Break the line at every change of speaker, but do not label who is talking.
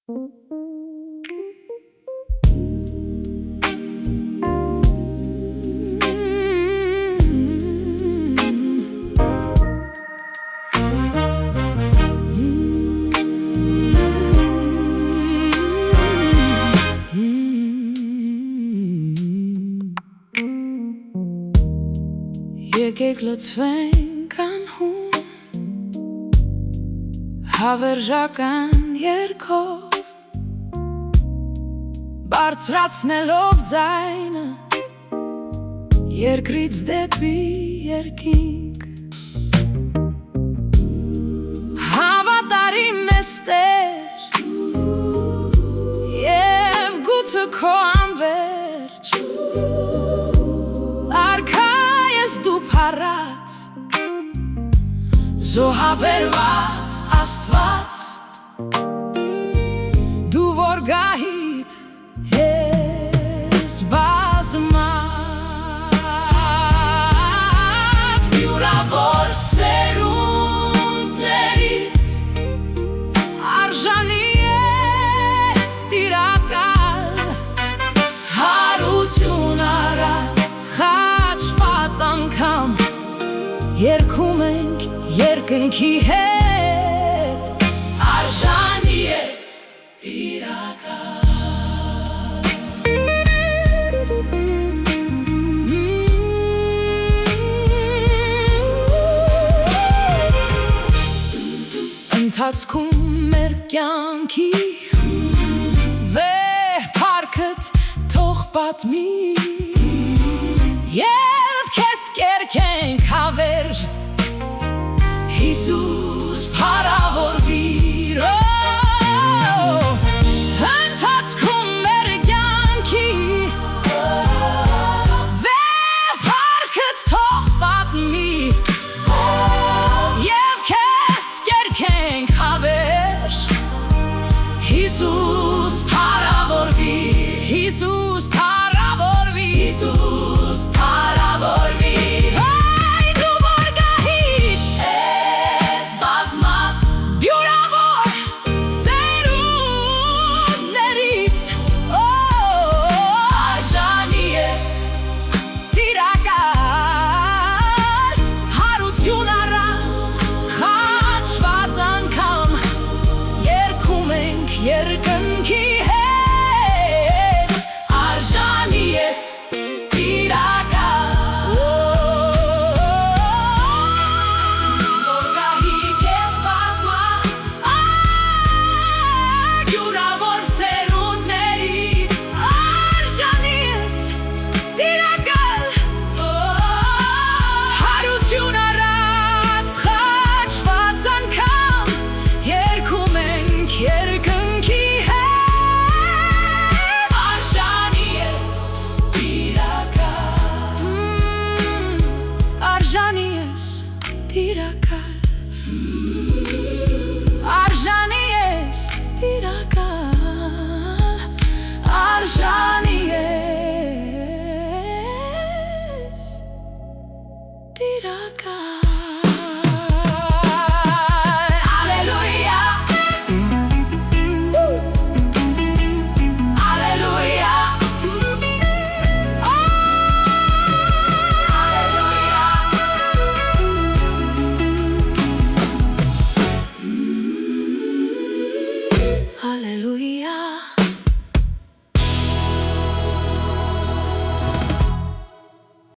Եկեք լցվենք անհուն հավերժական երգով, բարձրացնելով ձայնը երկրից դեպի երկինք, հավատարիմ ես Տեր և գուցը քո անվերջ, արքա ես դու փառած, զոհաբերված Աստված, դու որ գահիտ ես բազմած, յուրավոր սերունդներից արժանի ես տիրակալ, հարություն արած խաչված անգամ երգում ենք երկնքի հետ, արժանի ես տիրակալ։ Ընթացքում մեր կյանքի վեհ փառքդ թող պատմի և քեզ կերքենք հավերժ, Հիսուս փառավորվի, ընթացքում մեր կյանքի վեհ փառքդ թող պատմի և քեզ կերքենք հավերժ, Հիսուս փառավորվի, Հիսուս փառավորվի, Հիսուս փառավորվի։ Երկնքի հետ արժանի ես տիրակալ, որ գահիտ ես բազմած յուրավոր սերունդներից արժանի ես տիրակալ, հարություն առած խաչված անգամ երգում ենք երկնքի հետ, արժանի ես տիրակալ, արժանի ես տիրակալ, արժանի ես տիրակալ, արժանի ես տիրակալ։ Hallelujah.